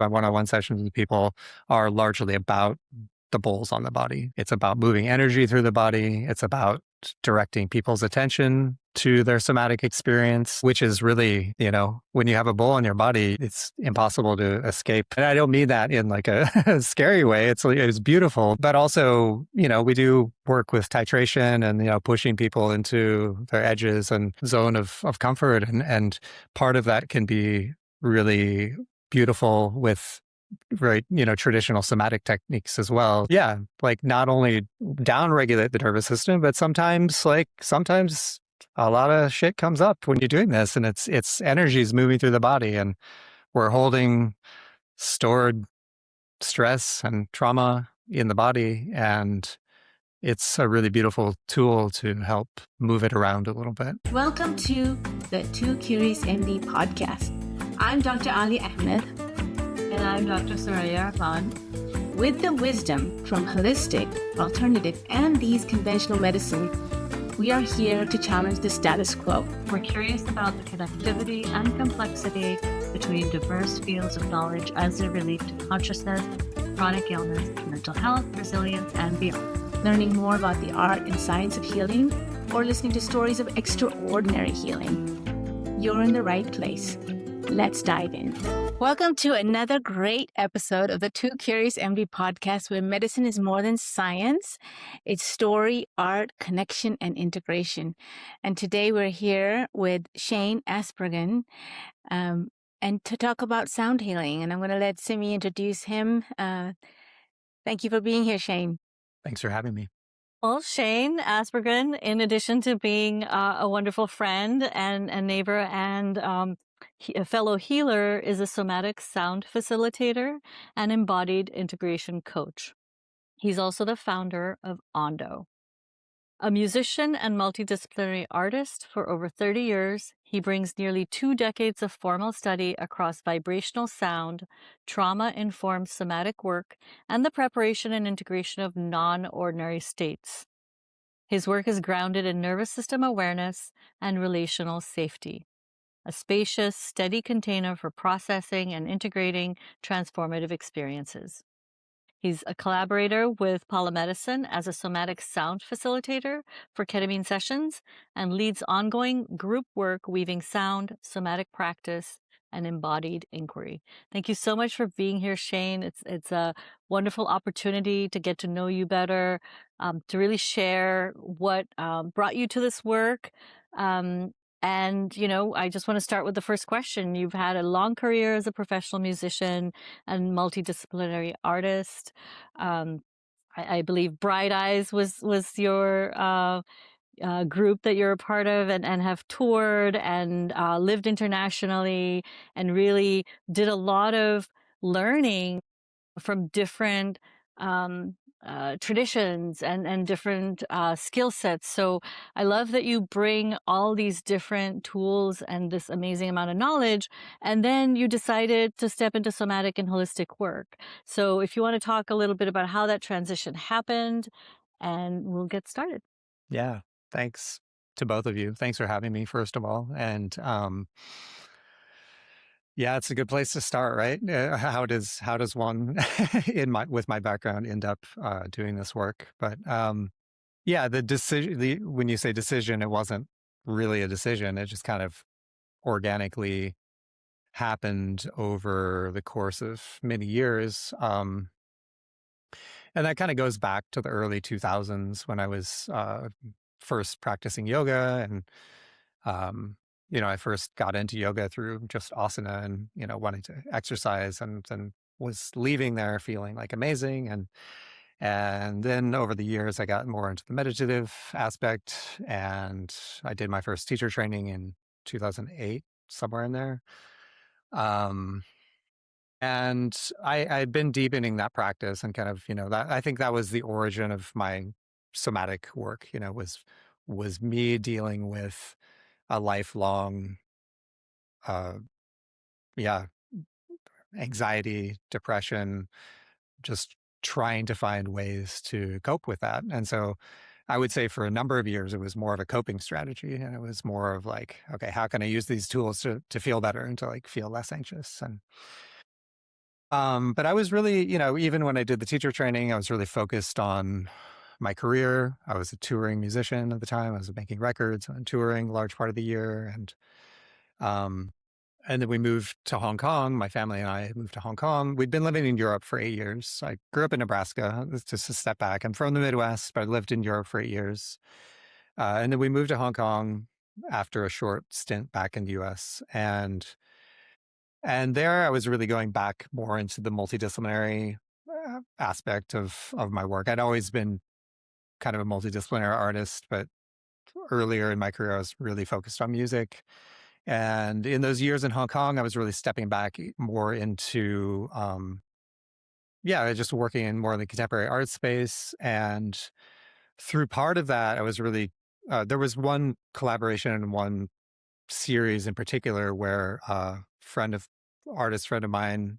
My one-on-one sessions with people are largely about the bowls on the body. It's about moving energy through the body. It's about directing people's attention to their somatic experience, which is really, when you have a bowl on your body, it's impossible to escape. And I don't mean that in like a scary way. It's beautiful, but also, we do work with titration and, pushing people into their edges and zone of comfort. And part of that can be really beautiful with very, traditional somatic techniques as well. Yeah. Like not only down regulate the nervous system, but sometimes a lot of shit comes up when you're doing this and it's energy is moving through the body and we're holding stored stress and trauma in the body. And it's a really beautiful tool to help move it around a little bit. Welcome to the Two Curious MD podcast. I'm Dr. Ali Ahmed. And I'm Dr. Soraya Rahman. With the wisdom from holistic, alternative, and these conventional medicine, we are here to challenge the status quo. We're curious about the connectivity and complexity between diverse fields of knowledge as they relate to consciousness, chronic illness, mental health, resilience, and beyond. Learning more about the art and science of healing, or listening to stories of extraordinary healing. You're in the right place. Let's dive in. Welcome to another great episode of the Two Curious MD podcast, where medicine is more than science. It's story, art, connection, and integration. And today we're here with Shane Aspegren, and to talk about sound healing. And I'm going to let Simi introduce him. Thank you for being here, Shane. Thanks for having me. Well, Shane Aspegren, in addition to being a wonderful friend and a neighbor and a fellow healer, is a somatic sound facilitator and embodied integration coach. He's also the founder of Ondo. A musician and multidisciplinary artist for over 30 years, he brings nearly 2 decades of formal study across vibrational sound, trauma-informed somatic work, and the preparation and integration of non-ordinary states. His work is grounded in nervous system awareness and relational safety, a spacious, steady container for processing and integrating transformative experiences. He's a collaborator with Polymedicine as a somatic sound facilitator for ketamine sessions and leads ongoing group work weaving sound, somatic practice, and embodied inquiry. Thank you so much for being here, Shane. It's a wonderful opportunity to get to know you better, to really share what brought you to this work. And, I just want to start with the first question. You've had a long career as a professional musician and multidisciplinary artist. I believe Bright Eyes was your group that you're a part of, and have toured and lived internationally and really did a lot of learning from different traditions and different skill sets. So I love that you bring all these different tools and this amazing amount of knowledge, and then you decided to step into somatic and holistic work. So if you want to talk a little bit about how that transition happened, and we'll get started. Yeah. Thanks to both of you. Thanks for having me, first of all. And yeah, it's a good place to start, right? How does one with my background end up doing this work? But yeah, the decision. When you say decision, it wasn't really a decision. It just kind of organically happened over the course of many years. And that kind of goes back to the early 2000s when I was first practicing yoga, and I first got into yoga through just asana and, wanting to exercise, and was leaving there feeling like amazing. And then over the years, I got more into the meditative aspect, and I did my first teacher training in 2008, somewhere in there. And I'd been deepening that practice and kind of, that I think that was the origin of my somatic work, was me dealing with a lifelong, yeah, anxiety, depression, just trying to find ways to cope with that. And so I would say for a number of years, it was more of a coping strategy. And it was more of like, okay, how can I use these tools to feel better and to like feel less anxious? And But I was really, even when I did the teacher training, I was really focused on my career. I was a touring musician at the time. I was making records and touring a large part of the year. Um, and then we moved to Hong Kong. My family and I moved to Hong Kong. We'd been living in Europe for 8 years. I grew up in Nebraska. It's just a step back. I'm from the Midwest, but I lived in Europe for 8 years. And then we moved to Hong Kong after a short stint back in the US. And there I was really going back more into the multidisciplinary aspect of my work. I'd always been kind of a multidisciplinary artist, but earlier in my career, I was really focused on music. And in those years in Hong Kong, I was really stepping back more into, just working in more of the contemporary art space. And through part of that, I was really, there was one collaboration and one series in particular where a artist friend of mine,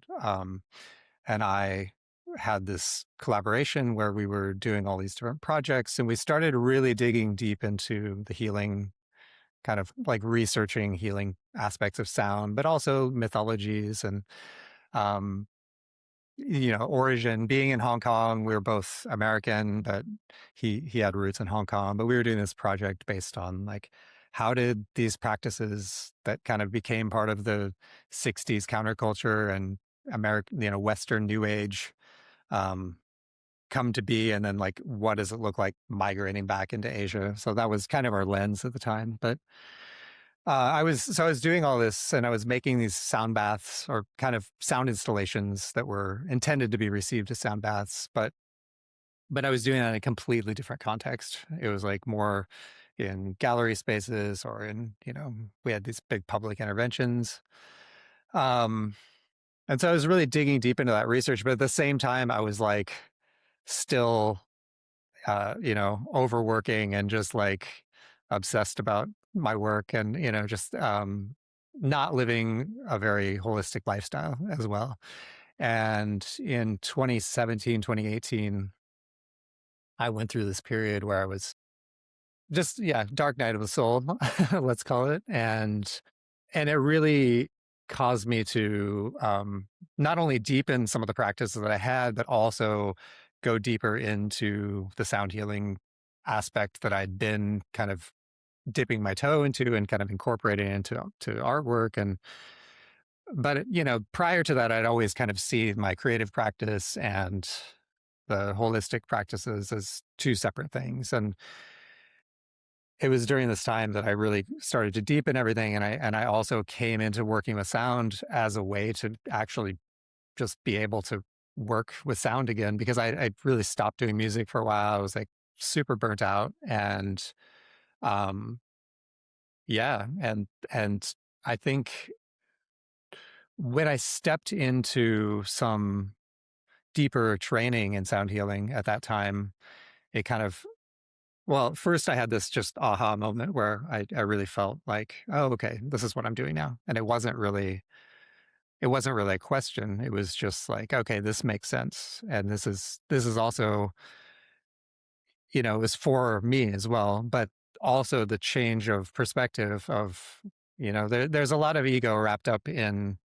and I had this collaboration where we were doing all these different projects, and we started really digging deep into the healing, kind of like researching healing aspects of sound, but also mythologies and, um, origin. Being in Hong Kong, we were both American, but he had roots in Hong Kong. But we were doing this project based on like how did these practices that kind of became part of the '60s counterculture and American, Western New Age, um, come to be, and then like what does it look like migrating back into Asia? So that was kind of our lens at the time. But I was doing all this, and I was making these sound baths or kind of sound installations that were intended to be received as sound baths, but I was doing that in a completely different context. It was like more in gallery spaces or in, we had these big public interventions. Um, and so I was really digging deep into that research, but at the same time, I was like still, overworking and just like obsessed about my work and, just not living a very holistic lifestyle as well. And in 2017, 2018, I went through this period where I was just, yeah, dark night of the soul, let's call it. And it really caused me to not only deepen some of the practices that I had, but also go deeper into the sound healing aspect that I'd been kind of dipping my toe into and kind of incorporating into artwork. But prior to that, I'd always kind of seen my creative practice and the holistic practices as two separate things. And it was during this time that I really started to deepen everything. And I also came into working with sound as a way to actually just be able to work with sound again, because I really stopped doing music for a while. I was like super burnt out. And um yeah, and I think when I stepped into some deeper training in sound healing at that time, it kind of, well, first I had this just aha moment where I really felt like, oh, okay, this is what I'm doing now. And it wasn't really a question. It was just like, okay, this makes sense. And this is also, it was for me as well, but also the change of perspective of, there's a lot of ego wrapped up in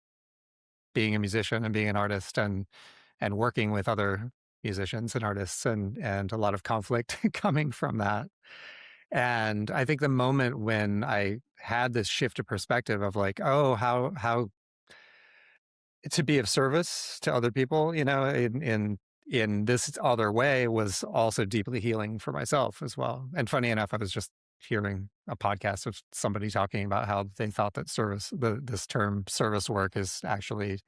being a musician and being an artist and working with other musicians and artists, and a lot of conflict coming from that. And I think the moment when I had this shift of perspective of like, oh, how to be of service to other people, in this other way, was also deeply healing for myself as well. And funny enough, I was just hearing a podcast of somebody talking about how they thought that this term service work is actually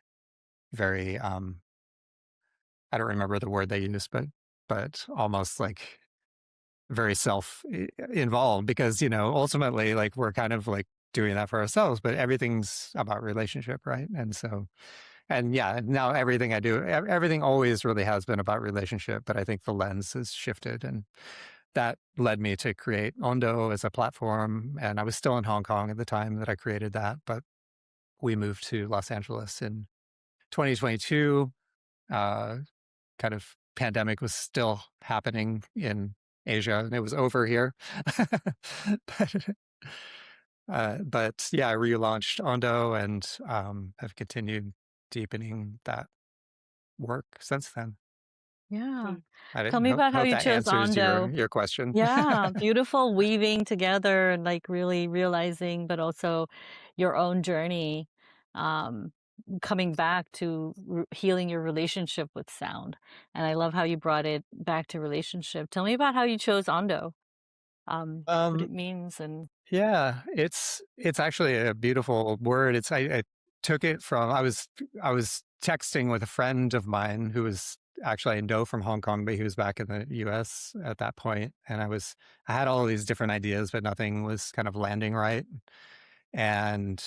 very, I don't remember the word they used, but almost like very self involved, because, ultimately, like, we're kind of like doing that for ourselves, but everything's about relationship, right? And so, and yeah, now everything I do, everything always really has been about relationship, but I think the lens has shifted, and that led me to create Ondo as a platform. And I was still in Hong Kong at the time that I created that, but we moved to Los Angeles in 2022. Uh, Kind of pandemic was still happening in Asia, and it was over here. but, but yeah, I relaunched Ondo and have continued deepening that work since then. Yeah. Mm. I Tell didn't me hope, about how hope you that chose answers Ondo. your question. Yeah, beautiful weaving together and like really realizing, but also your own journey, um, coming back to healing your relationship with sound. And I love how you brought it back to relationship. Tell me about how you chose Ondo, what um, it means, and Yeah, it's actually a beautiful word. I took it from I was texting with a friend of mine who was actually I know from Hong Kong, but he was back in the US at that point, and I had all of these different ideas, but nothing was kind of landing right. And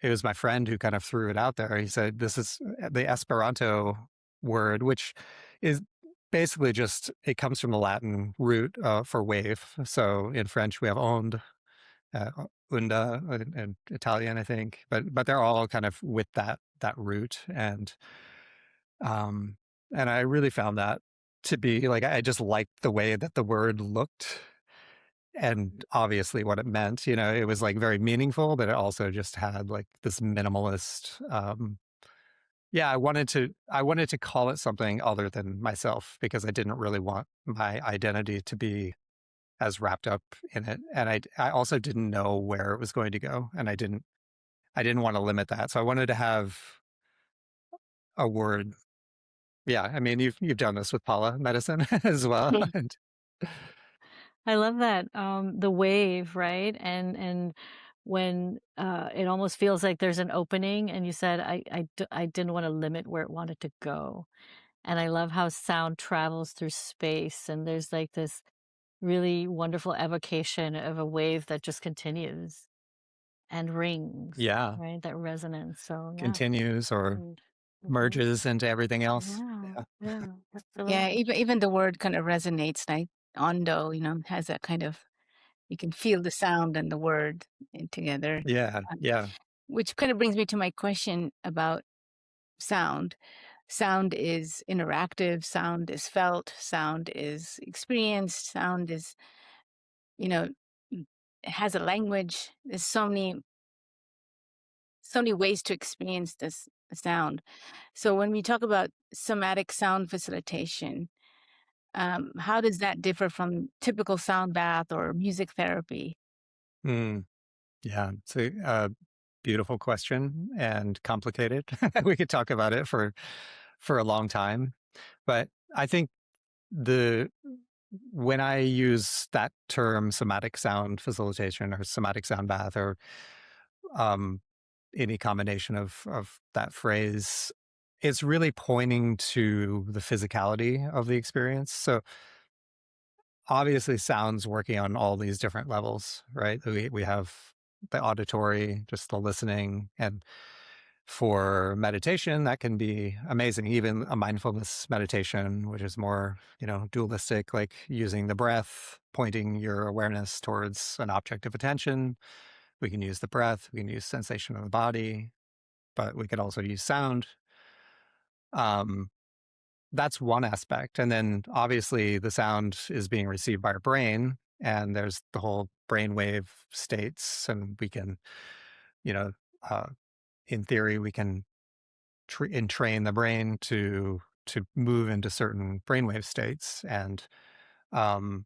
it was my friend who kind of threw it out there. He said, "This is the Esperanto word, which is basically just it comes from the Latin root for wave. So in French, we have onde, uh, Unda and Italian, I think, but they're all kind of with that root, um, and I really found that to be like I just liked the way that the word looked, and obviously what it meant. You know, it was like very meaningful, but it also just had like this minimalist. Yeah, I wanted to call it something other than myself because I didn't really want my identity to be as wrapped up in it, and I also didn't know where it was going to go, and I didn't want to limit that. So I wanted to have a word. Yeah, I mean, you've done this with Paula medicine as well. And I love that, the wave, right? And when it almost feels like there's an opening, and you said, I didn't want to limit where it wanted to go. And I love how sound travels through space, and there's like this really wonderful evocation of a wave that just continues and rings, yeah, right? That resonance. So yeah. continues or Mm, mhm. merges into everything else. Yeah, Yeah. yeah. I love Yeah, it. even the word kind of resonates, like ondo, has that kind of, you can feel the sound and the word together. Yeah. Um, Yeah. which kind of brings me to my question about sound. Sound is interactive, sound is felt, sound is experienced, sound is, you know, mm, has a language. There's so many ways to experience this sound. So when we talk about somatic sound facilitation, how does that differ from typical sound bath or music therapy? Mm, yeah. It's a beautiful question and complicated. We could talk about it for a long time, but I think the when I use that term somatic sound facilitation or somatic sound bath or um, any combination of that phrase, it's really pointing to the physicality of the experience. So obviously, sounds working on all these different levels, right? We have the auditory, just the listening, and for meditation, that can be amazing. Even a mindfulness meditation, which is more, dualistic, like using the breath, pointing your awareness towards an object of attention. We can use the breath, we can use sensation of the body, but we could also use sound. Um, that's one aspect. And then obviously the sound is being received by our brain, and there's the whole brainwave states, and we can, you know, uh, in theory, we can entrain the brain to move into certain brainwave states, and um,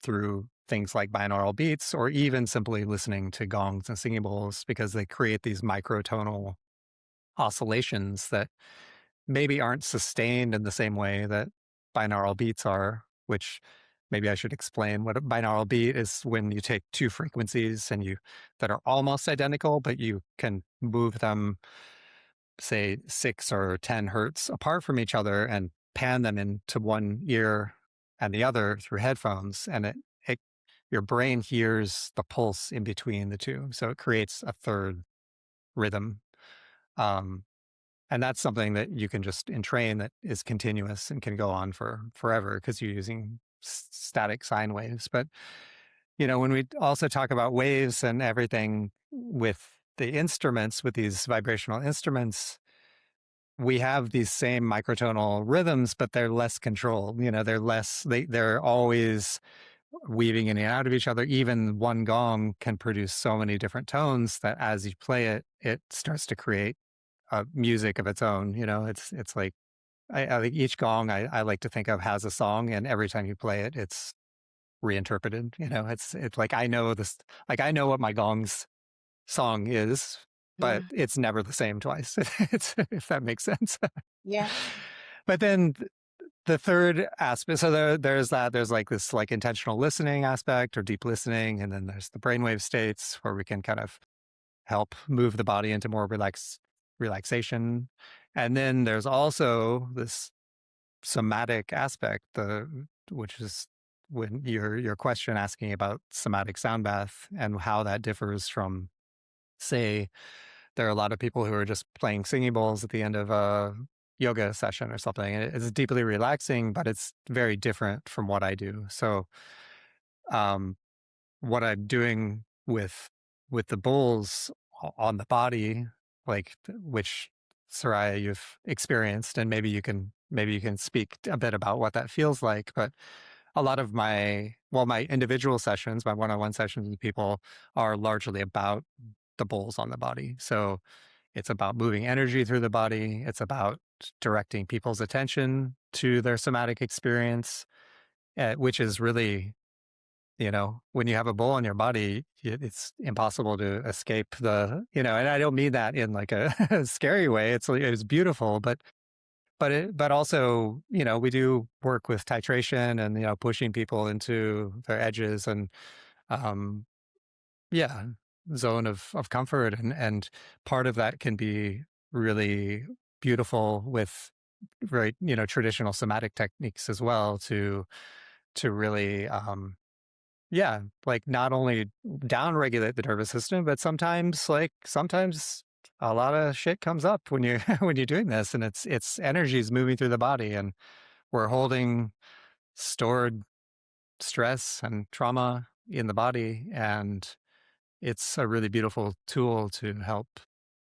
through things like binaural beats, or even simply listening to gongs and singing bowls, because they create these microtonal oscillations that maybe aren't sustained in the same way that binaural beats are, which maybe I should explain. What a binaural beat is: when you take two frequencies and you that are almost identical, but you can move them, say 6 or 10 hertz apart from each other, and pan them into one ear and the other through headphones, and it your brain hears the pulse in between the two, so it creates a third rhythm. Um, and that's something that you can just entrain, that is continuous and can go on for forever because you're using static sine waves. But, when we also talk about waves and everything with the instruments, with these vibrational instruments, we have these same microtonal rhythms, but they're less controlled. They're always weaving in and out of each other. Even one gong can produce so many different tones that as you play it, it starts to create music of its own. It's like I think each gong I like to think of has a song, and every time you play it, it's reinterpreted. It's like I know this, like I know what my gong's song is, but Yeah. it's never the same twice. It's if that makes sense. Yeah. But then the third aspect, so there's like this like intentional listening aspect or deep listening, and then there's the brainwave states where we can kind of help move the body into more relaxation. And then there's also this somatic aspect, which is when your question asking about somatic sound bath and how that differs from, say, there are a lot of people who are just playing singing bowls at the end of a yoga session or something. And it's deeply relaxing, but it's very different from what I do. So, um, what I'm doing with the bowls on the body, like which Soraya you've experienced, and maybe you can speak a bit about what that feels like. But a lot of my individual sessions, my one-on-one sessions with people are largely about the bowls on the body. So it's about moving energy through the body. It's about directing people's attention to their somatic experience, which is really, when you have a bowl on your body, it's impossible to escape and I don't mean that in like a scary way. It's beautiful, but also, we do work with titration and, pushing people into their edges and, um, yeah, zone of comfort. And part of that can be really beautiful with very, traditional somatic techniques as well to really, yeah, like not only down regulate the nervous system, but sometimes a lot of shit comes up when you when you're doing this, and it's energies moving through the body, and we're holding stored stress and trauma in the body, and it's a really beautiful tool to help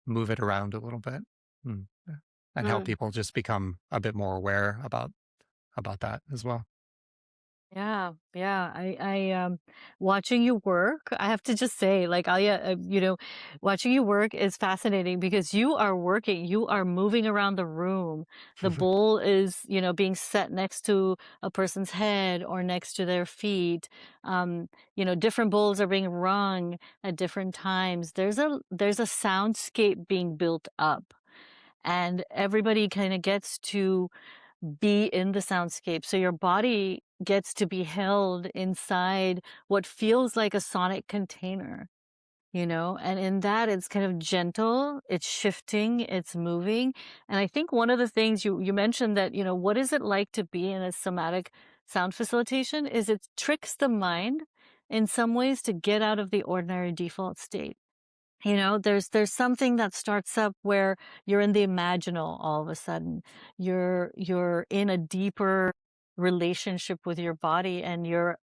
move it around a little bit. Yeah, and help Mm. people just become a bit more aware about that as well. Yeah, yeah. Watching you work, I have to just say, like, watching you work is fascinating because you are working, you are moving around the room. The bowl is, being set next to a person's head or next to their feet. Different bowls are being rung at different times. There's a soundscape being built up, and everybody kind of gets to be in the soundscape. So your body gets to be held inside what feels like a sonic container, and in that it's kind of gentle, it's shifting, it's moving. And I think one of the things you mentioned that, what is it like to be in a somatic sound facilitation is it tricks the mind in some ways to get out of the ordinary default state. There's something that starts up where you're in the imaginal all of a sudden. You're in a deeper relationship with your body, and you're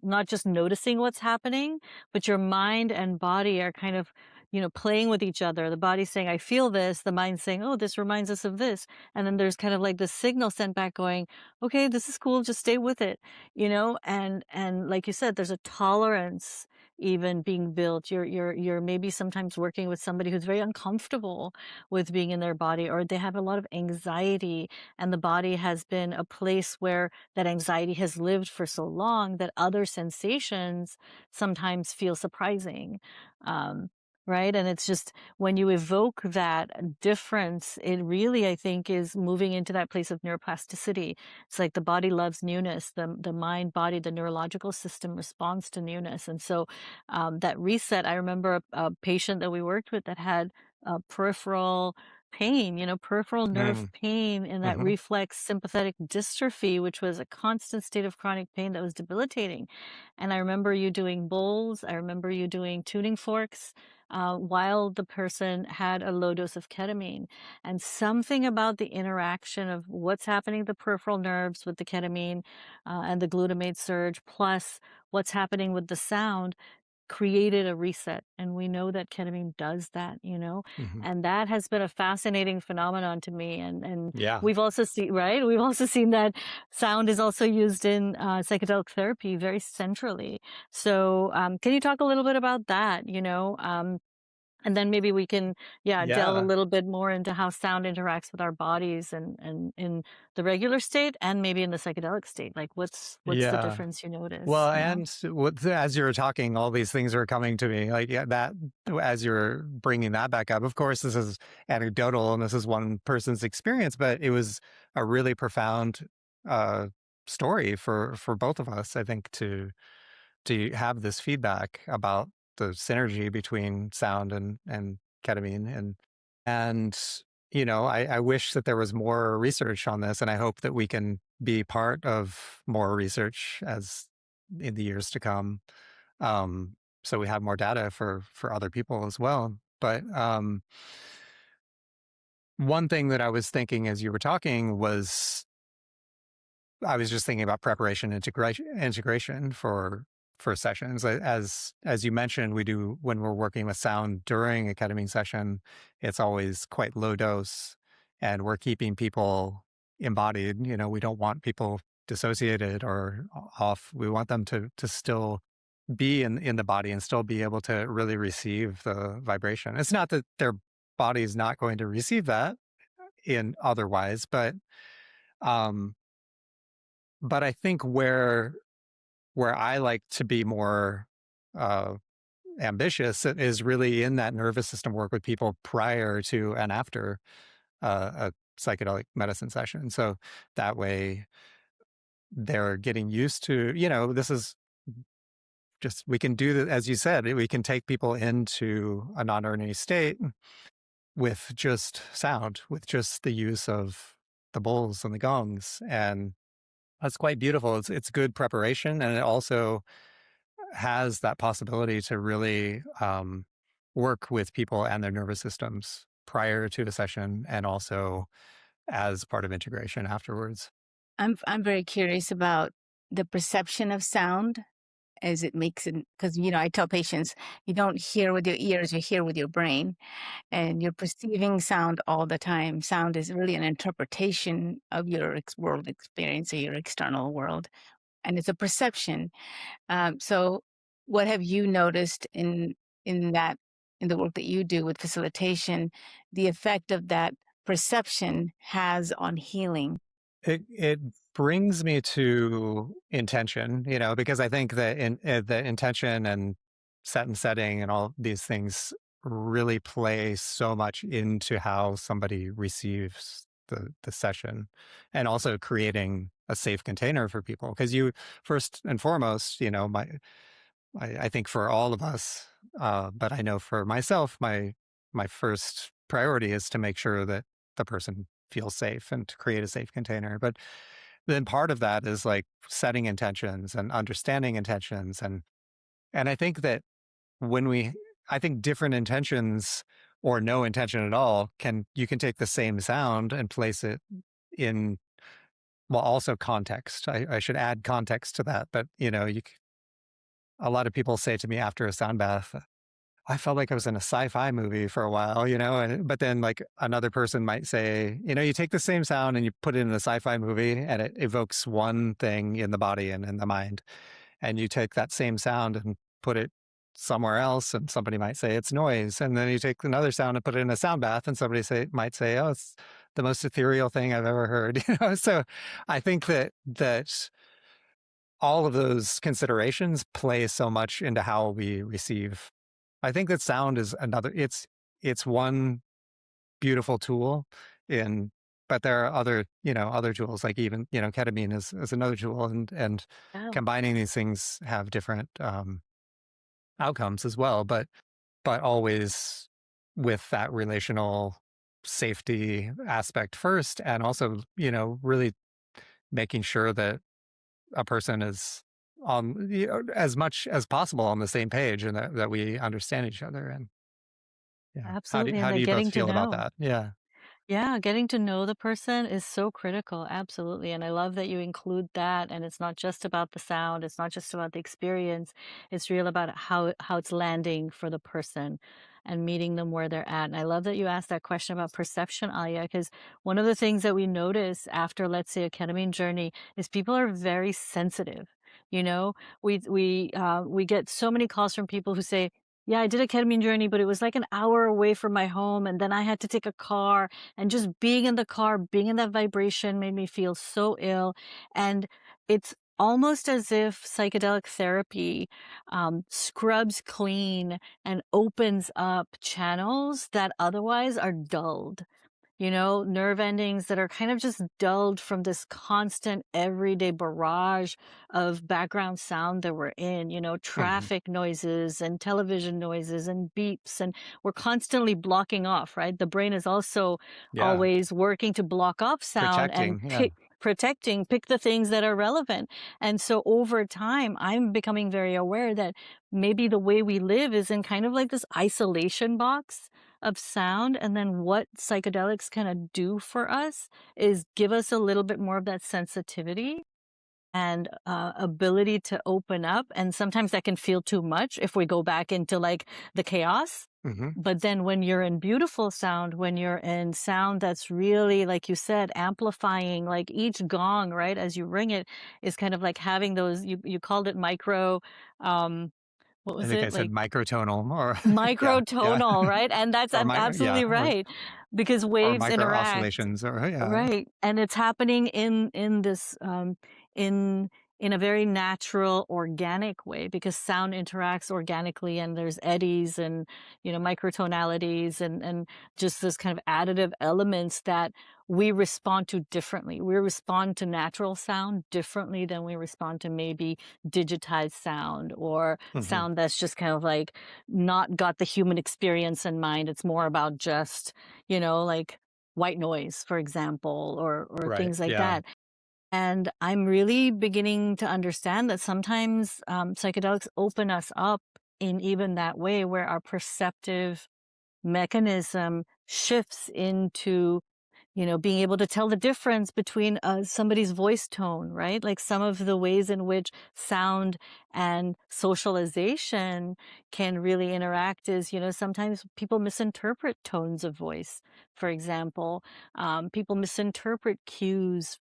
not just noticing what's happening, but your mind and body are kind of, playing with each other. The body's saying, I feel this. The mind's saying, oh, this reminds us of this. And then there's kind of like this signal sent back going, okay, this is cool. Just stay with it, and like you said, there's a tolerance even being built. You're maybe sometimes working with somebody who's very uncomfortable with being in their body, or they have a lot of anxiety, and the body has been a place where that anxiety has lived for so long that other sensations sometimes feel surprising. Um, right. And it's just when you evoke that difference, it really, I think, is moving into that place of neuroplasticity. It's like the body loves newness. The mind, body, the neurological system responds to newness. And so that reset, I remember a patient that we worked with that had peripheral pain, peripheral nerve Mm, pain, and that mhm, reflex sympathetic dystrophy, which was a constant state of chronic pain that was debilitating. And I remember you doing bowls. I remember you doing tuning forks. While the person had a low dose of ketamine. And something about the interaction of what's happening to the peripheral nerves with the ketamine and the glutamate surge, plus what's happening with the sound, created a reset. And we know that ketamine does that, mhm. and that has been a fascinating phenomenon to me. And Yeah. we've also seen, right? We've also seen that sound is also used in psychedelic therapy very centrally. So can you talk a little bit about that, And then maybe we can, yeah, delve a Yeah. little bit more into how sound interacts with our bodies and in the regular state and maybe in the psychedelic state. Like what's the Yeah. difference you notice, Well, you know? and as you were talking, all these things are coming to me. Like, yeah, that as you're bringing that back up, of course, this is anecdotal and this is one person's experience, but it was a really profound uh, story for both of us. I think to have this feedback about the synergy between sound and ketamine and I wish that there was more research on this, and I hope that we can be part of more research as in the years to come, um, so we have more data for other people as well. But one thing that I was thinking as you were talking was I was just thinking about preparation integration for sessions. As you mentioned, we do when we're working with sound during a ketamine session, it's always quite low dose, and we're keeping people embodied. We don't want people dissociated or off. We want them to still be in the body and still be able to really receive the vibration. It's not that their body is not going to receive that in otherwise, um, but I think where I like to be more uh, ambitious is really in that nervous system work with people prior to and after a psychedelic medicine session. So that way they're getting used to, this is just, we can do that, as you said, we can take people into a non-ordinary state with just sound, with just the use of the bowls and the gongs. And that's quite beautiful. It's good preparation, and it also has that possibility to really work with people and their nervous systems prior to the session, and also as part of integration afterwards. I'm very curious about the perception of sound as it makes it, because I tell patients you don't hear with your ears, you hear with your brain, and you're perceiving sound all the time. Sound is really an interpretation of your world experience or your external world, and it's a perception. So, what have you noticed in that in the work that you do with facilitation, the effect of that perception has on healing? It brings me to intention, because I think that the intention and set and setting and all these things really play so much into how somebody receives the session, and also creating a safe container for people. Because you first and foremost, I think for all of us, but I know for myself, my first priority is to make sure that the person feels safe and to create a safe container. But then part of that is like setting intentions and understanding intentions, and I think that when I think different intentions or no intention at all you can take the same sound and place it in, well, also context. I should add context to that, but a lot of people say to me after a sound bath, I felt like I was in a sci-fi movie for a while, but then like another person might say, you take the same sound and you put it in a sci-fi movie and it evokes one thing in the body and in the mind. And you take that same sound and put it somewhere else and somebody might say it's noise. And then you take another sound and put it in a sound bath and somebody might say, oh, it's the most ethereal thing I've ever heard. So I think that all of those considerations play so much into how we receive. I think that sound is it's one beautiful tool in, but there are other tools, like even, ketamine is another tool, and Yeah, combining these things have different outcomes as well, but always with that relational safety aspect first, and also, really making sure that a person is on as much as possible on the same page, and that we understand each other. And yeah, absolutely. And how do they're you both getting to feel about know. that? Yeah. Yeah, getting to know the person is so critical. Absolutely. And I love that you include that. And it's not just about the sound, it's not just about the experience. It's real about how it's landing for the person and meeting them where they're at. And I love that you asked that question about perception, Alia, because one of the things that we notice after, let's say, a ketamine journey is people are very sensitive. You know, we get so many calls from people who say, Yeah, I did a ketamine journey, but it was like an hour away from my home. And then I had to take a car, and just being in the car, being in that vibration made me feel so ill. And it's almost as if psychedelic therapy scrubs clean and opens up channels that otherwise are dulled, nerve endings that are kind of just dulled from this constant everyday barrage of background sound that we're in, Hmm. traffic noises and television noises and beeps. And we're constantly blocking off, right? The brain is also Yeah. always working to block off sound and Protecting. Yeah. pick the things that are relevant. And so over time, I'm becoming very aware that maybe the way we live is in kind of like this isolation box of sound. And then what psychedelics kind of do for us is give us a little bit more of that sensitivity and ability to open up. And sometimes that can feel too much if we go back into like the chaos. Hmm. But then when you're in beautiful sound, when you're in sound that's really, like you said, amplifying, like each gong, right, as you ring it, is kind of like having those, you called it micro, what I was think I it? said Like microtonal or yeah, yeah. microtonal, right? And that's Or micro, yeah, absolutely right, because or waves micro interact. oscillations or yeah. Right. And it's happening in this in in a very natural, organic way, because sound interacts organically, and there's eddies and microtonalities and just this kind of additive elements that we respond to differently. We respond to natural sound differently than we respond to maybe digitized sound, or Hmm. sound that's just kind of like not got the human experience in mind. It's more about just, like white noise, for example, or Right. things like Yeah. that. And I'm really beginning to understand that sometimes psychedelics open us up in even that way, where our perceptive mechanism shifts into being able to tell the difference between somebody's voice tone, right? Like some of the ways in which sound and socialization can really interact is, sometimes people misinterpret tones of voice, for example. People misinterpret cues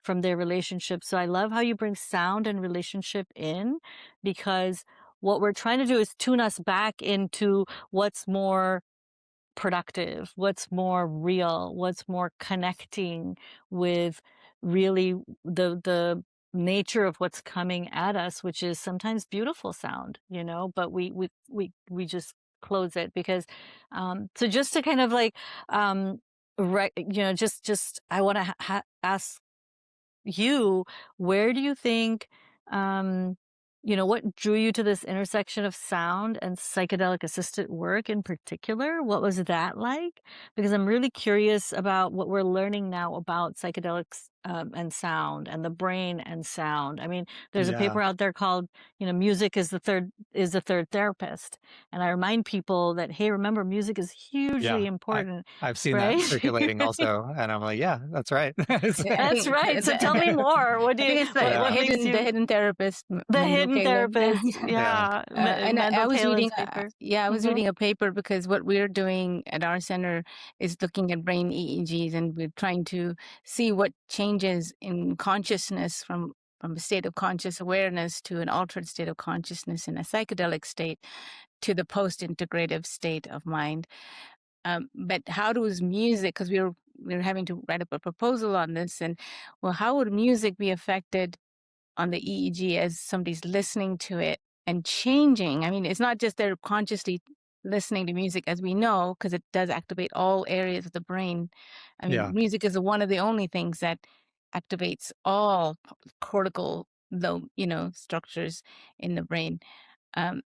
from their relationship. So I love how you bring sound and relationship in, because what we're trying to do is tune us back into what's more productive, what's more real, what's more connecting with really the nature of what's coming at us, which is sometimes beautiful sound, but we just close it because so just to kind of like right, just I want to ask you, where do you think, um, what drew you to this intersection of sound and psychedelic assisted work in particular? What was that like? Because I'm really curious about what we're learning now about psychedelics and sound, and the brain and sound. I mean, there's a Yeah. paper out there called, music is the third therapist. And I remind people that, hey, remember, music is hugely Yeah. important, I've seen that right? circulating also, and I'm like, yeah, that's right. I That's think right. So tell me more. What do I you, think it's Yeah. what makes the you hidden therapist, the Mendel hidden Kaling. therapist? Yeah. Yeah. And I Mendel was reading, Kalen's paper. yeah, I was Hmm. reading a paper because what we're doing at our center is looking at brain EEGs, and we're trying to see what changes in consciousness from a state of conscious awareness to an altered state of consciousness in a psychedelic state to the post-integrative state of mind. But how does music, because we were having to write up a proposal on this, and well, how would music be affected on the EEG as somebody's listening to it and changing? I mean, it's not just they're consciously listening to music, as we know, because it does activate all areas of the brain. I mean, Yeah. music is one of the only things that activates all cortical, though, structures in the brain. Um,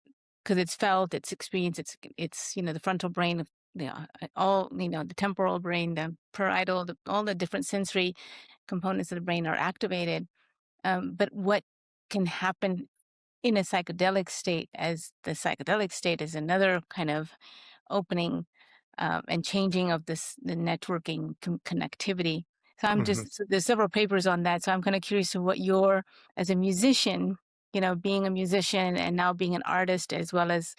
because it's felt, it's experienced, it's the frontal brain, all the temporal brain, the parietal, all the different sensory components of the brain are activated. But what can happen in a psychedelic state, as the psychedelic state is another kind of opening and changing of the networking connectivity. So Hmm. so there's several papers on that. So I'm kind of curious of what you're, as a musician, being a musician and now being an artist as well as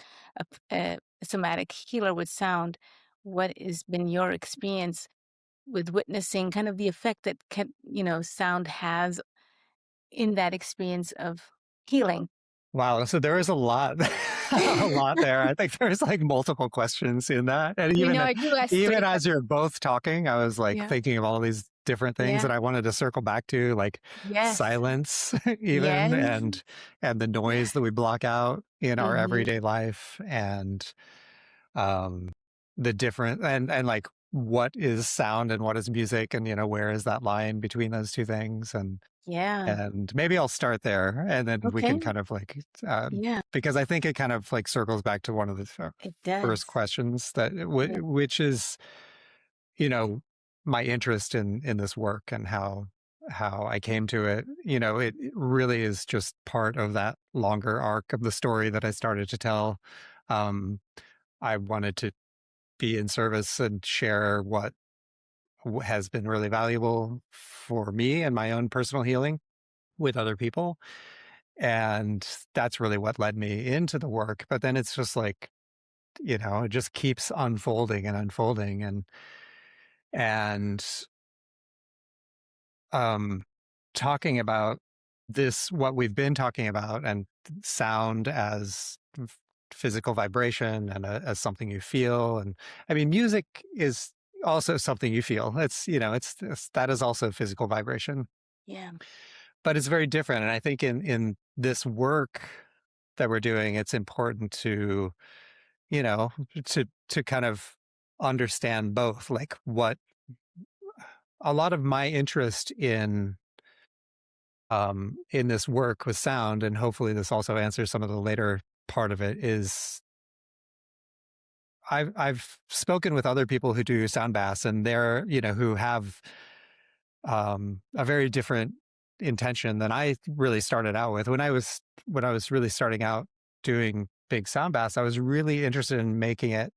a somatic healer with sound, what has been your experience with witnessing kind of the effect that sound has in that experience of healing? Wow. So there is a lot, a lot there. I think there's like multiple questions in that. And You know, I do ask three even as questions. you're both talking, I was like Yeah. thinking of all these different things Yeah. that I wanted to circle back to, like Yes. silence, even, Yes. and the noise that we block out in our Mm-hmm. everyday life, and um the different and like what is sound and what is music, and where is that line between those two things, Yeah. and maybe I'll start there, and then we Okay. can kind of like, Yeah, because I think it kind of like circles back to one of the it first does. questions that, Yeah. which is, you know, my interest in this work and how I came to it. It really is just part of that longer arc of the story that I started to tell. Um, I wanted to be in service and share what has been really valuable for me and my own personal healing with other people. And that's really what led me into the work. But then it's just like, it just keeps unfolding and unfolding. And um talking about this, what we've been talking about, and sound as physical vibration, and as something you feel. And I mean, music is also something you feel. That is also physical vibration, Yeah. but it's very different. And I think in this work that we're doing, it's important to, you know, to kind of understand both, like what a lot of my interest in this work with sound, and hopefully this also answers some of the later part of it, is I've spoken with other people who do sound baths, and they're, who have a very different intention than I really started out with. When I was really starting out doing big sound baths, I was really interested in making it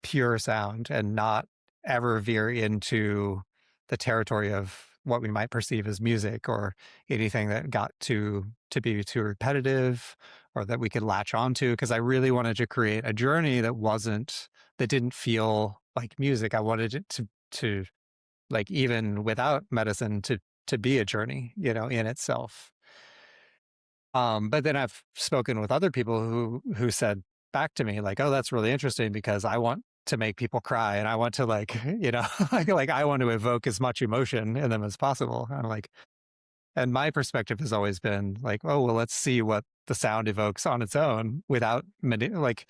pure sound and not ever veer into the territory of what we might perceive as music, or anything that got to be too repetitive, or that we could latch onto, because I really wanted to create a journey that didn't feel like music. I wanted it to like, even without medicine, to be a journey, in itself. But then I've spoken with other people who said back to me like, "Oh, that's really interesting, because I want to make people cry, and I want to, like, like I want to evoke as much emotion in them as possible." I'm like, and my perspective has always been like, "Oh, well, let's see what the sound evokes on its own without like,"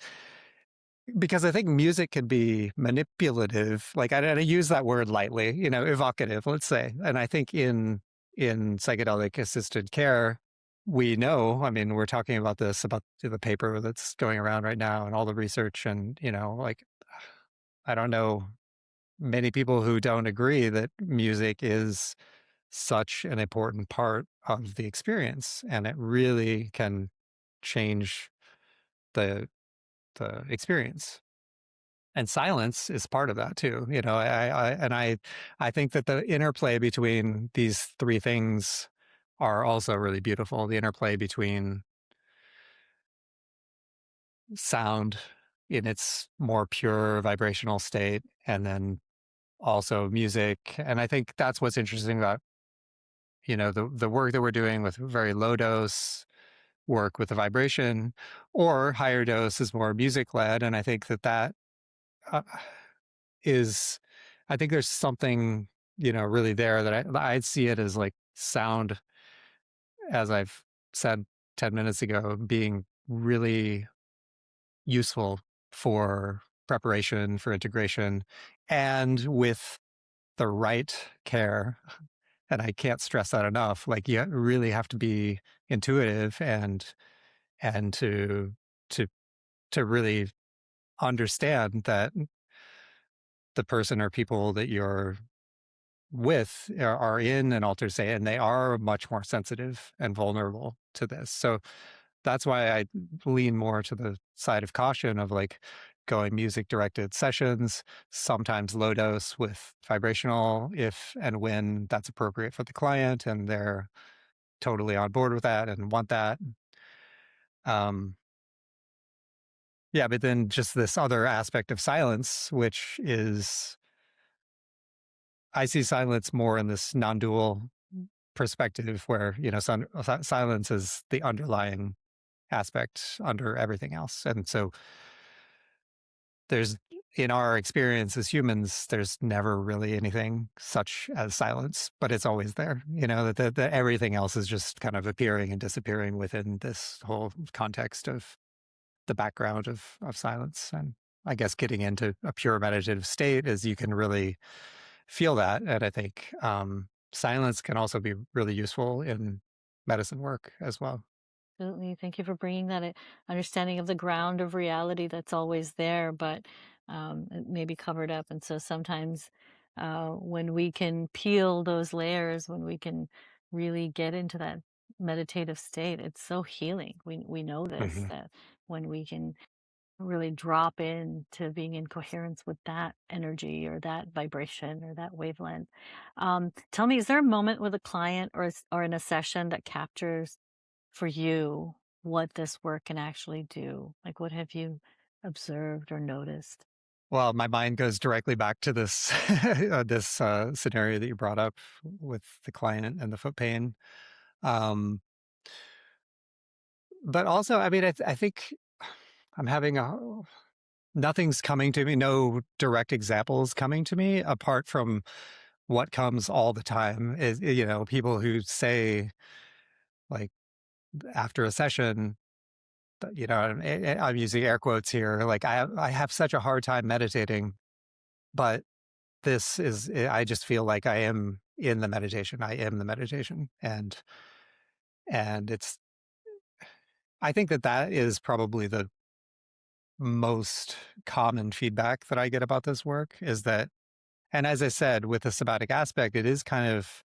because I think music can be manipulative. Like, I use that word lightly, evocative, let's say. And I think in psychedelic assisted care, we know. I mean, we're talking about this, about the paper that's going around right now, and all the research, and like, I don't know many people who don't agree that music is such an important part of the experience, and it really can change the experience. And silence is part of that too. I think that the interplay between these three things are also really beautiful. The interplay between sound in its more pure vibrational state, and then also music. And I think that's what's interesting about, the work that we're doing with very low dose work with the vibration, or higher dose is more music led. And I think that uh, is, I think there's something, really there, that I'd see it as like sound, as I've said 10 minutes ago, being really useful for preparation, for integration, and with the right care. And I can't stress that enough. Like, you really have to be intuitive, and to to really understand that the person or people that you're with are in an altered state, and they are much more sensitive and vulnerable to this. So that's why I lean more to the side of caution, of like going music directed sessions, sometimes low dose with vibrational, if and when that's appropriate for the client and they're totally on board with that and want that. Um, yeah, but then just this other aspect of silence, which is, I see silence more in this non-dual perspective, where silence is the underlying aspect under everything else. And so there's, in our experience as humans, there's never really anything such as silence, but it's always there. That everything else is just kind of appearing and disappearing within this whole context of the background of silence. And I guess getting into a pure meditative state is you can really feel that. And I think silence can also be really useful in medicine work as well. Absolutely. Thank you for bringing that understanding of the ground of reality that's always there, but it may be covered up. And so sometimes when we can peel those layers, when we can really get into that meditative state, it's so healing. We know this, Mhm. that when we can really drop into being in coherence with that energy or that vibration or that wavelength. Tell me, is there a moment with a client or in a session that captures for you what this work can actually do? Like, what have you observed or noticed? Well, my mind goes directly back to this this scenario that you brought up with the client and the foot pain. Um, but also, I mean, I think I'm having nothing's coming to me, no direct examples coming to me apart from what comes all the time is, people who say, like, after a session, I'm using air quotes here, like, I have such a hard time meditating, but I just feel like I am in the meditation. I am the meditation. And I think that is probably the most common feedback that I get about this work is that, and as I said, with the somatic aspect, it is kind of,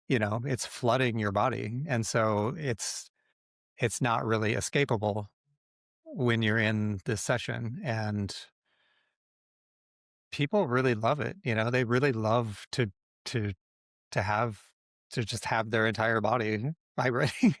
it's flooding your body. And so it's not really escapable when you're in this session. And people really love it. They really love to to have to just have their entire body vibrating.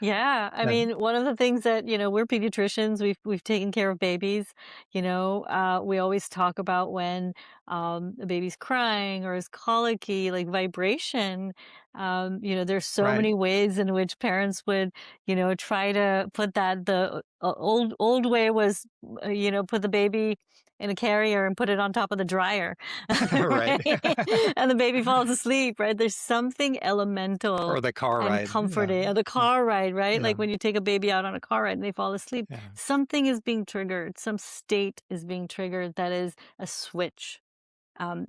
Yeah, I And mean, one of the things that, we're pediatricians, we've taken care of babies, we always talk about when a baby's crying or is colicky, like vibration. There's so right. many ways in which parents would, try to put that the old way was, put the baby in a carrier and put it on top of the dryer, Right. right? And the baby falls asleep, right? There's something elemental Or the car and ride. Yeah. comforting. The car ride, right? Yeah. Like when you take a baby out on a car ride and they fall asleep, Yeah. something is being triggered, some state is being triggered that is a switch,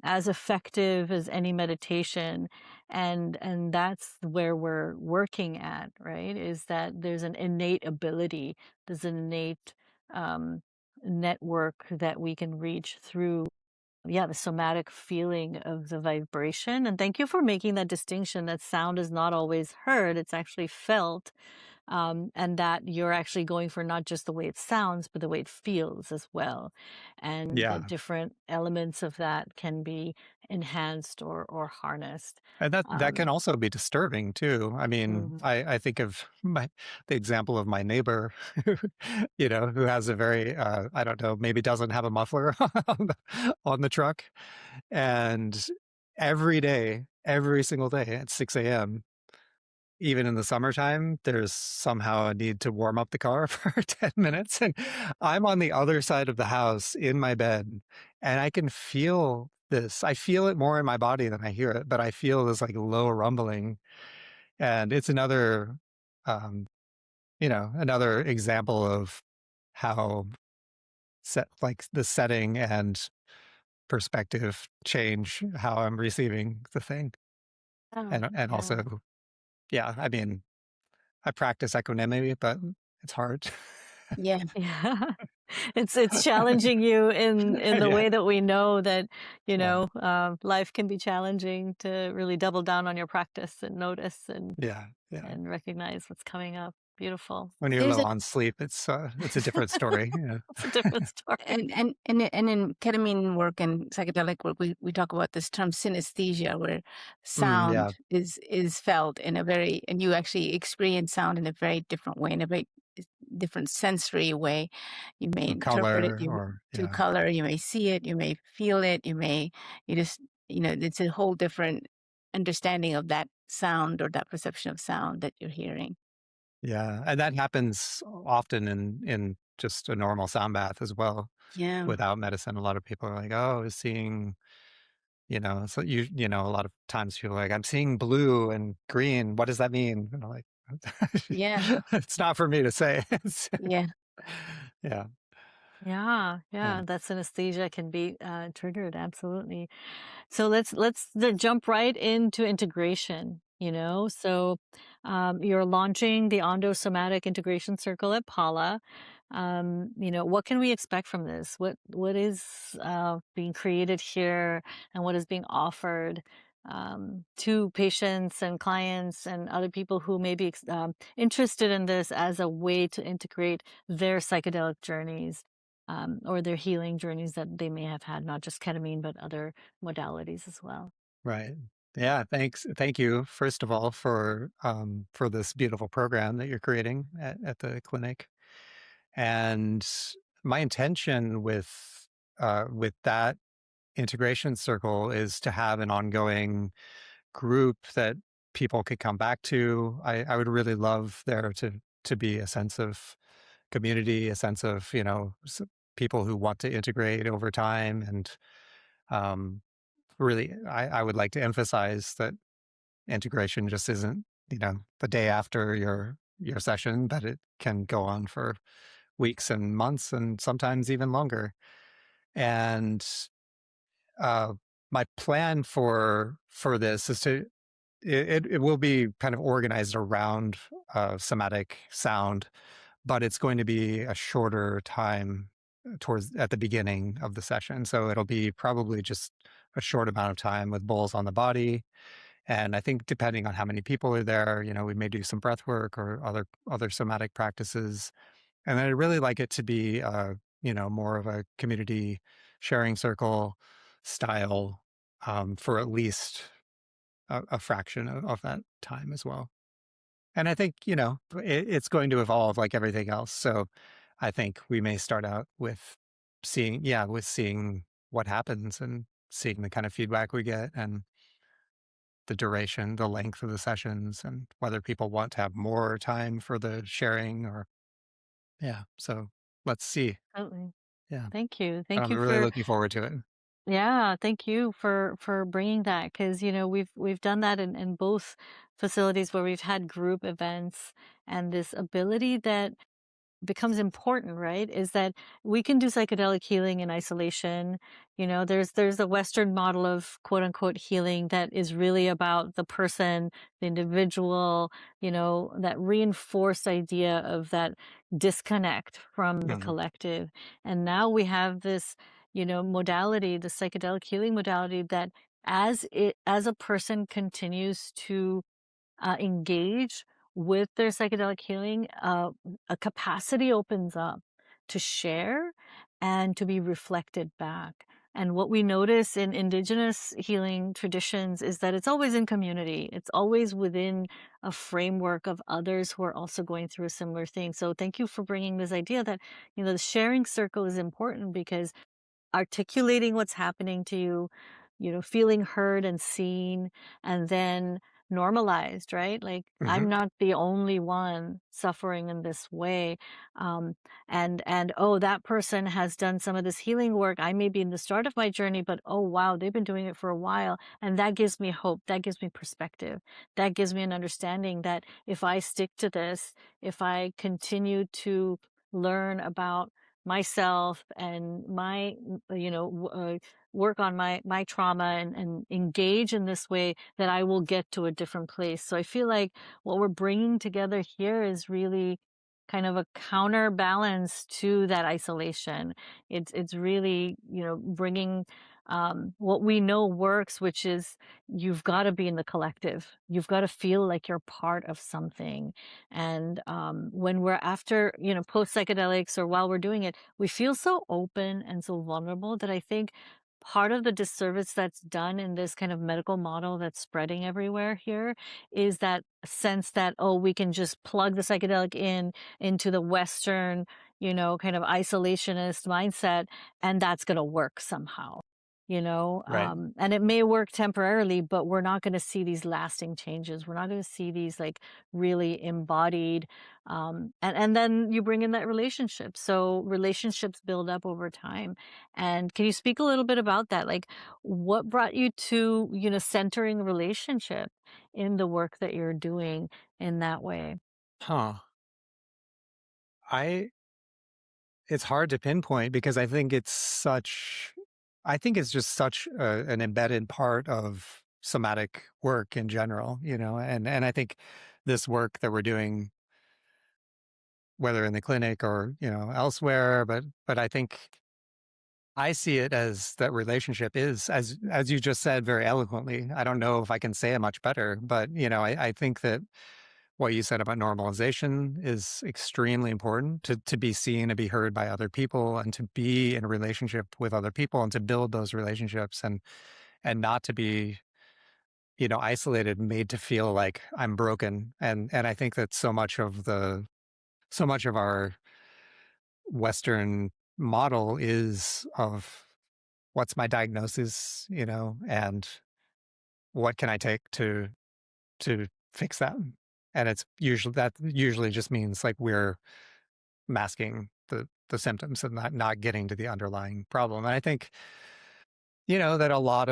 as effective as any meditation. And that's where we're working at, right? Is that there's an innate ability, there's an innate um, network that we can reach through, yeah, the somatic feeling of the vibration. And thank you for making that distinction that sound is not always heard, it's actually felt. And that you're actually going for not just the way it sounds, but the way it feels as well. And that Yeah. different elements of that can be enhanced or harnessed. And that can Um, also be disturbing too. I mean, mhm. I think of the example of my neighbor, who, who has a very I don't know, maybe doesn't have a muffler on the truck, and every day, every single day at 6 a.m., even in the summertime, there's somehow a need to warm up the car for 10 minutes. And I'm on the other side of the house in my bed, and I can feel this. I feel it more in my body than I hear it, but I feel this like low rumbling. And it's um, another example of how like the setting and perspective change how I'm receiving the thing. Oh, And yeah. also, yeah, I mean, I practice equanimity, but it's hard. Yeah. Yeah. It's challenging you in the Yeah, way that we know that, yeah, life can be challenging, to really double down on your practice and notice yeah, yeah. and recognize what's coming up. Beautiful. When you're There's low a on sleep, it's a different story. Yeah. It's a different story. and in ketamine work and psychedelic work, we talk about this term synesthesia, where Yeah. sound is felt in a very, and you actually experience sound in a very different way, in a very different sensory way. You may interpret it Color you or through yeah. color, you may see it, you may feel it, you just, it's a whole different understanding of that sound or that perception of sound that you're hearing. Yeah, and that happens often in just a normal sound bath as well, Yeah. without medicine. A lot of people are like, "Oh, I was seeing," so a lot of times people are like, "I'm seeing blue and green. What does that mean?" And I'm like, Yeah. "It's not for me to say." Yeah. Yeah, Yeah, yeah, yeah, that synesthesia can be triggered, absolutely. So jump right into integration, you know? So you're launching the Somatic Integration Circle at Paula. What can we expect from this? What is being created here and what is being offered to patients and clients and other people who may be interested in this as a way to integrate their psychedelic journeys or their healing journeys that they may have had, not just ketamine, but other modalities as well. right. Yeah, thank you, first of all, for this beautiful program that you're creating at the clinic. And my intention with that integration circle is to have an ongoing group that people could come back to. I would really love there to be a sense of community, a sense of people who want to integrate over time, and um, really, I would like to emphasize that integration just isn't the day after your session, but it can go on for weeks and months and sometimes even longer. And uh, my plan for this is it will be kind of organized around somatic sound, but it's going to be a shorter time towards at the beginning of the session. So it'll be probably just a short amount of time with bowls on the body. And I think depending on how many people are there, we may do some breath work or other somatic practices. And I'd really like it to be, more of a community sharing circle style for at least a fraction of that time as well. And I think, it's going to evolve like everything else. So I think we may start out with seeing what happens and seeing the kind of feedback we get and the duration, the length of the sessions, and whether people want to have more time for the sharing or, yeah. So let's see. Absolutely. Yeah. Thank you. But Thank I'm you really for looking forward to it. yeah, thank you for bringing that because we've done that in both facilities where we've had group events and this ability that becomes important, right? Is that we can do psychedelic healing in isolation. There's a Western model of quote unquote healing that is really about the person, the individual, that reinforced idea of that disconnect from the Mhm. collective. And now we have this, modality, the psychedelic healing modality that as a person continues to engage with their psychedelic healing, a capacity opens up to share and to be reflected back. And what we notice in indigenous healing traditions is that it's always in community. It's always within a framework of others who are also going through a similar thing. So thank you for bringing this idea that, the sharing circle is important because articulating what's happening to you, feeling heard and seen, and then normalized, right? Like, I'm Mhm. not the only one suffering in this way. Um, and oh, that person has done some of this healing work. I may be in the start of my journey, but oh wow, they've been doing it for a while. And that gives me hope. That gives me perspective. That gives me an understanding that if I stick to this, if I continue to learn about myself and my work on my trauma and engage in this way that I will get to a different place. So I feel like what we're bringing together here is really kind of a counterbalance to that isolation. It's really, bringing what we know works, which is you've got to be in the collective. You've got to feel like you're part of something. And when we're after, post psychedelics or while we're doing it, we feel so open and so vulnerable that I think part of the disservice that's done in this kind of medical model that's spreading everywhere here is that sense that, oh, we can just plug the psychedelic into the Western, kind of isolationist mindset, and that's going to work somehow. Right. and it may work temporarily, but we're not going to see these lasting changes. We're not going to see these like really embodied, and then you bring in that relationship. So relationships build up over time. And can you speak a little bit about that? Like what brought you to, centering relationship in the work that you're doing in that way? Huh. I It's hard to pinpoint because I think it's just such an embedded part of somatic work in general, and I think this work that we're doing, whether in the clinic or, elsewhere, but I think I see it as that relationship is, as you just said very eloquently. I don't know if I can say it much better, but I think that what you said about normalization is extremely important to be seen, to be heard by other people, and to be in a relationship with other people, and to build those relationships, and not to be, isolated, made to feel like I'm broken. And I think that so much of our Western model is of what's my diagnosis, and what can I take to fix that. And that usually just means like we're masking the symptoms and not getting to the underlying problem. And I think, that a lot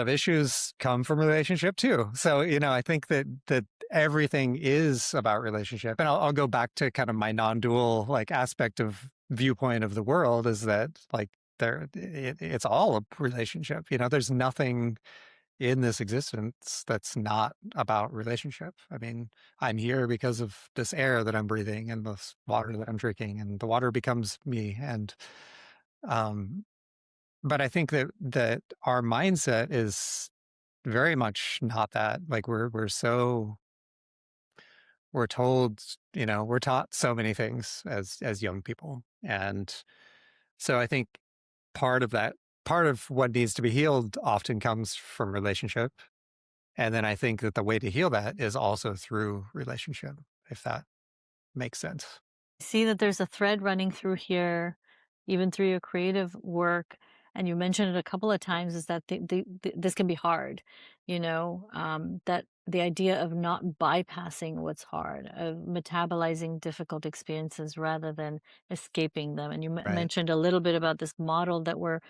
of issues come from relationship too. So, I think that everything is about relationship. And I'll go back to kind of my non-dual like aspect of viewpoint of the world, is that like it's all a relationship. There's nothing in this existence that's not about relationship. I mean, I'm here because of this air that I'm breathing and this water that I'm drinking, and the water becomes me. And um but I think that our mindset is very much not that. Like we're told, we're taught so many things as young people. And so I think part of that part of what needs to be healed often comes from relationship. And then I think that the way to heal that is also through relationship, if that makes sense. See that there's a thread running through here, even through your creative work, and you mentioned it a couple of times, is that this can be hard, that the idea of not bypassing what's hard, of metabolizing difficult experiences rather than escaping them. And you Right. mentioned a little bit about this model that we're,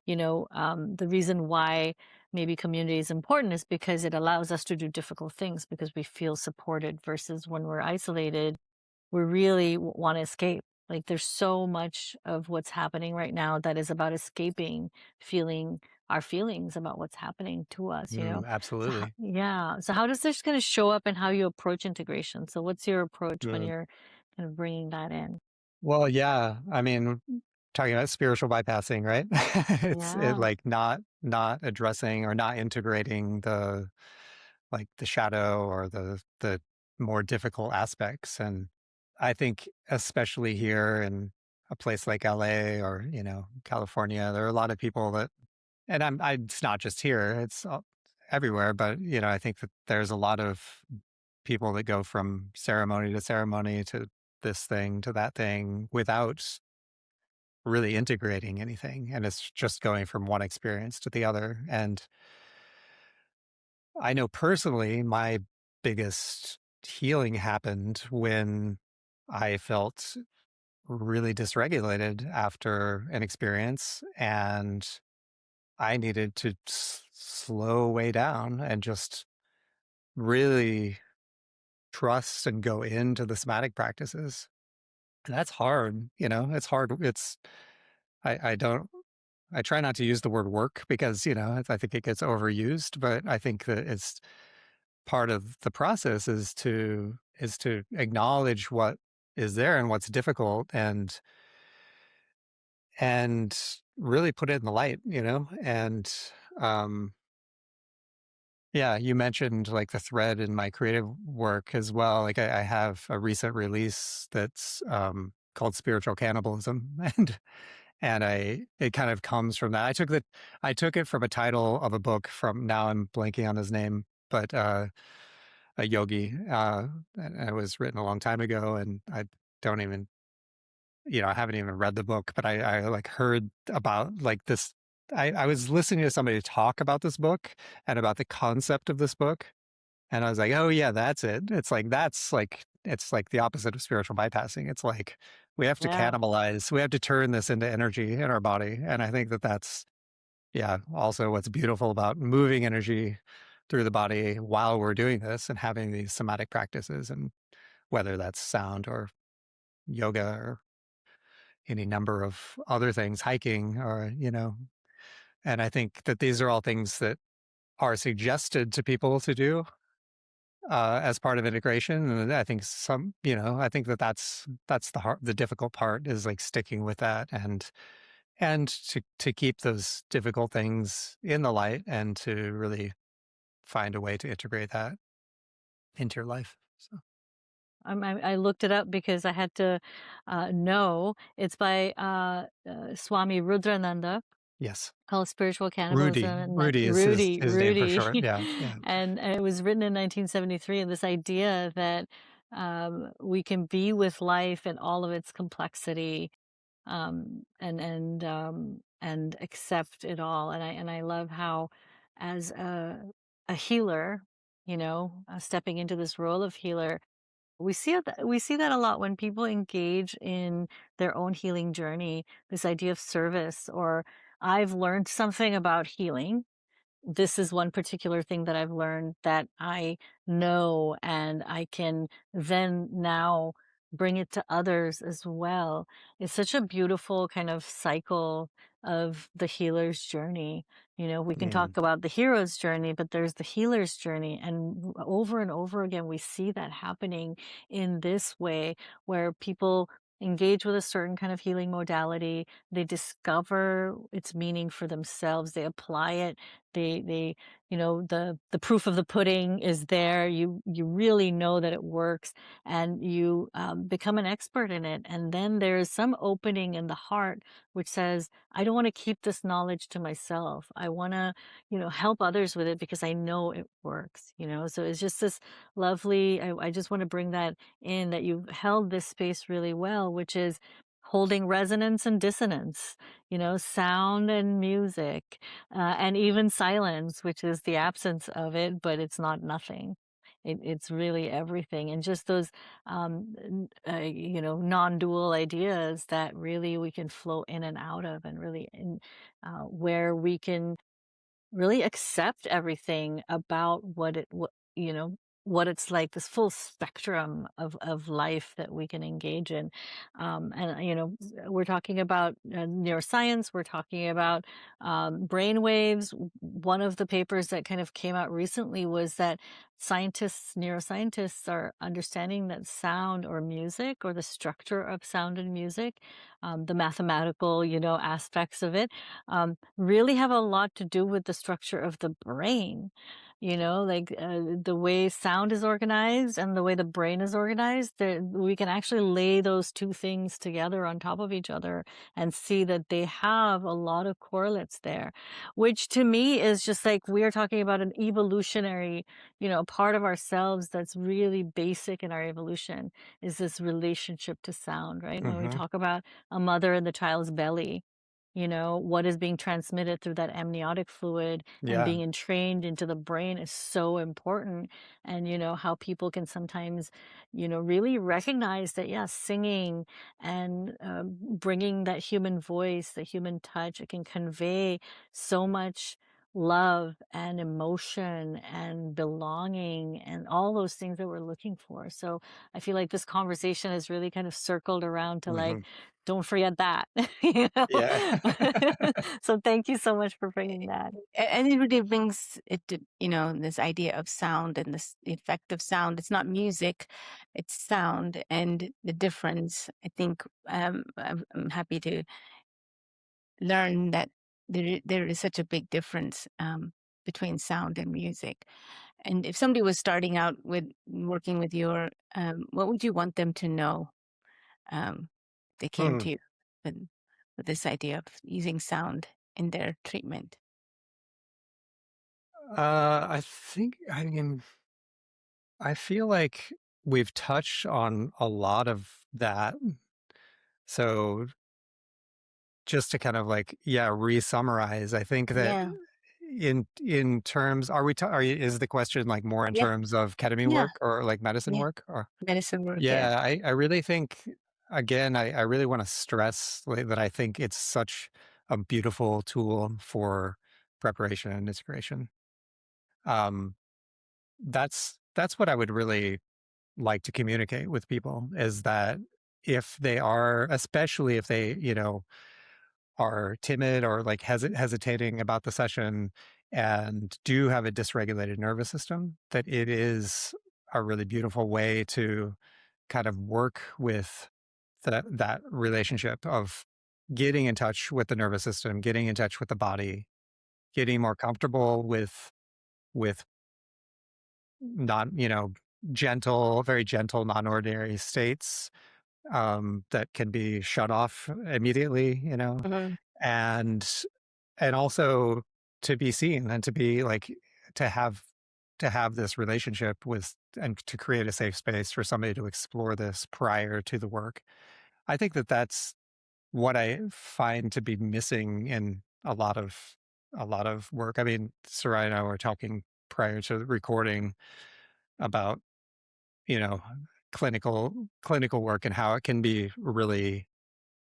the reason why maybe community is important is because it allows us to do difficult things because we feel supported versus when we're isolated we really want to escape. Like there's so much of what's happening right now that is about escaping feeling our feelings about what's happening to us. Absolutely. Yeah. So how does this kind of show up in how you approach integration? So what's your approach when Yeah. you're kind of bringing that in? Well, yeah. I mean, talking about spiritual bypassing, right? Yeah. Like not addressing or not integrating the shadow or the more difficult aspects. And I think especially here in a place like LA or, California, there are a lot of people that, and it's not just here, it's everywhere, but, I think that there's a lot of people that go from ceremony to ceremony to this thing to that thing without really integrating anything. And it's just going from one experience to the other. And I know personally, my biggest healing happened when I felt really dysregulated after an experience, and I needed to slow way down and just really trust and go into the somatic practices. And that's hard, it's hard. I don't, I try not to use the word work because, I think it gets overused, but I think that it's part of the process is to acknowledge what is there and what's difficult, and really put it in the light, and um yeah, you mentioned like the thread in my creative work as well. Like I have a recent release that's called Spiritual Cannibalism, and it kind of comes from that. I took it from a title of a book from, now I'm blanking on his name, but a yogi, and it was written a long time ago, and I don't even, I haven't even read the book, but I like heard about like this I was listening to somebody talk about this book and about the concept of this book. And I was like, oh yeah, that's it. It's like the opposite of spiritual bypassing. It's like we have to Yeah. cannibalize, we have to turn this into energy in our body. And I think that that's, yeah, also what's beautiful about moving energy through the body while we're doing this and having these somatic practices, and whether that's sound or yoga or any number of other things, hiking or, and I think that these are all things that are suggested to people to do as part of integration. And I think I think that that's the difficult part, is like sticking with that, and to keep those difficult things in the light and to really find a way to integrate that into your life. So I looked it up because I had to know. It's by Swami Rudrananda, yes, called Spiritual Cannibalism, Rudy. and that Rudy is his name for Rudy, short. Yeah, yeah. and it was written in 1973. And this idea that we can be with life and all of its complexity, and accept it all. And I love how, as a healer, stepping into this role of healer, we see that a lot when people engage in their own healing journey. This idea of service, or I've learned something about healing. This is one particular thing that I've learned that I know, and I can then now bring it to others as well. It's such a beautiful kind of cycle of the healer's journey. We can Mm, talk about the hero's journey, but there's the healer's journey. And over and over again, we see that happening in this way, where people engage with a certain kind of healing modality. They discover its meaning for themselves. They apply it. They the proof of the pudding is there. You really know that it works, and you become an expert in it. And then there is some opening in the heart which says, I don't want to keep this knowledge to myself. I want to help others with it because I know it works. So it's just this lovely, I just want to bring that in, that you've held this space really well, which is holding resonance and dissonance, sound and music, and even silence, which is the absence of it, but it's not nothing. It's really everything. And just those, non-dual ideas that really we can flow in and out of, and really where we can really accept everything about what it's like, this full spectrum of life that we can engage in. And we're talking about neuroscience, we're talking about brain waves. One of the papers that kind of came out recently was that neuroscientists are understanding that sound or music, or the structure of sound and music, the mathematical aspects of it, really have a lot to do with the structure of the brain. Like the way sound is organized and the way the brain is organized, we can actually lay those two things together on top of each other and see that they have a lot of correlates there, which to me is just like, we are talking about an evolutionary, part of ourselves that's really basic in our evolution, is this relationship to sound, right? When we hmm. talk about a mother in the child's belly, what is being transmitted through that amniotic fluid and Yeah. being entrained into the brain is so important. And how people can sometimes really recognize that, yeah, singing and bringing that human voice, the human touch, it can convey so much love and emotion and belonging and all those things that we're looking for. So I feel like this conversation has really kind of circled around to, like, Hmm. don't forget that. you know? Yeah. So thank you so much for bringing that. And it really brings it to, this idea of sound and this effect of sound. It's not music, it's sound, and the difference. I think I'm happy to learn that there is such a big difference between sound and music. And if somebody was starting out with working with your, what would you want them to know? They came Hmm. to you with, with this idea of using sound in their treatment. I mean, I feel like we've touched on a lot of that. So just to kind of like, yeah, re-summarize, I think that Yeah. in terms, is the question like more in Yeah. terms of ketamine Yeah. work or like medicine Yeah. work? Or Medicine work. Yeah. yeah, I really think, again, I really want to stress like, that I think it's such a beautiful tool for preparation and integration. Um, that's what I would really like to communicate with people, is that if they are, especially if they, are timid or like hesitating about the session and do have a dysregulated nervous system, that it is a really beautiful way to kind of work with that relationship of getting in touch with the nervous system, getting in touch with the body, getting more comfortable with not, gentle, very gentle, non-ordinary states that can be shut off immediately, Mhm. and also to be seen and to be like to have this relationship with, and to create a safe space for somebody to explore this prior to the work. I think that that's what I find to be missing in a lot of work. I mean, Sarai and I were talking prior to the recording about, you know, clinical work and how it can be really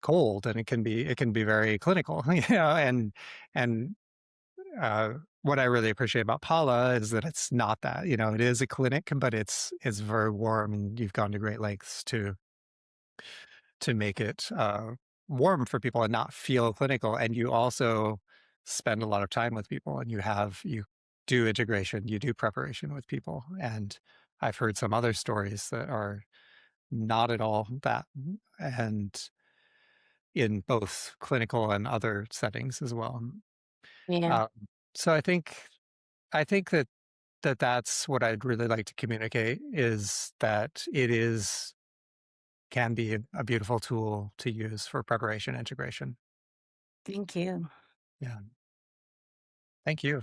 cold, and it can be very clinical, and what I really appreciate about Paula is that it's not that, it is a clinic, but it's very warm, and you've gone to great lengths to make it warm for people and not feel clinical. And you also spend a lot of time with people, and you do integration, you do preparation with people. And I've heard some other stories that are not at all that, and in both clinical and other settings as well. Yeah. Um, so I think that that's what I'd really like to communicate, is that it is can be a beautiful tool to use for preparation integration. Thank you. Yeah. Thank you.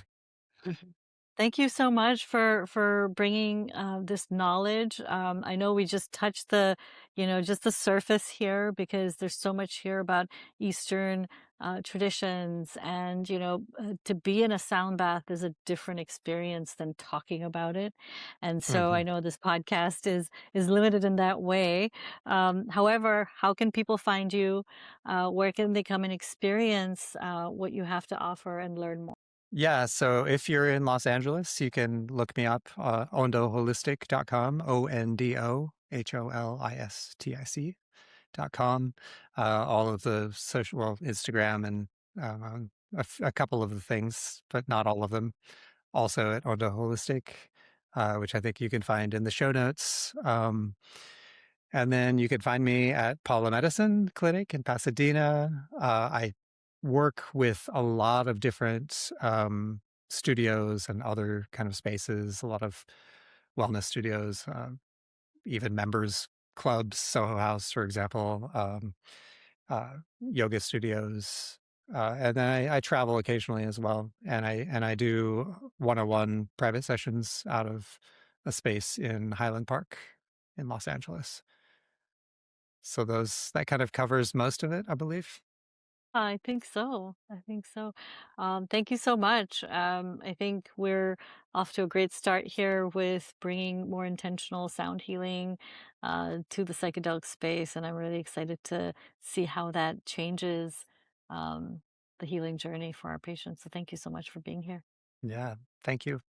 Mhm. Thank you so much for bringing this knowledge. I know we just touched just the surface here, because there's so much here about Eastern traditions, and to be in a sound bath is a different experience than talking about it. And so I Mhm. know this podcast is limited in that way. However, how can people find you? Where can they come and experience what you have to offer and learn more? Yeah, so if you're in Los Angeles, you can look me up, ondoholistic.com, ondoholistic.com. All of the social, well, Instagram and a couple of the things, but not all of them. Also at Ondo Holistic, which I think you can find in the show notes. And then you can find me at Paula Medicine Clinic in Pasadena. I work with a lot of different studios and other kind of spaces, a lot of wellness studios, even members clubs, Soho House, for example, yoga studios. And then I travel occasionally as well, and I do one-on-one private sessions out of a space in Highland Park in Los Angeles. So that kind of covers most of it, I believe. I think so. I think so. Thank you so much. I think we're off to a great start here with bringing more intentional sound healing to the psychedelic space, and I'm really excited to see how that changes um, the healing journey for our patients. So thank you so much for being here. Yeah. Thank you.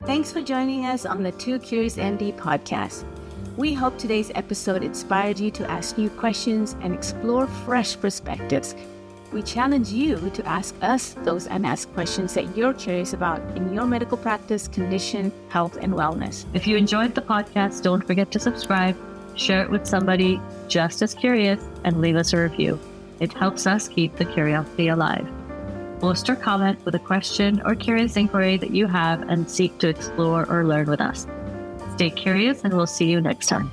Thanks for joining us on the Too Curious MD podcast. We hope today's episode inspired you to ask new questions and explore fresh perspectives. We challenge you to ask us those unasked questions that you're curious about in your medical practice, condition, health, and wellness. If you enjoyed the podcast, don't forget to subscribe, share it with somebody just as curious, and leave us a review. It helps us keep the curiosity alive. Post or comment with a question or curious inquiry that you have and seek to explore or learn with us. Stay curious, and we'll see you next time.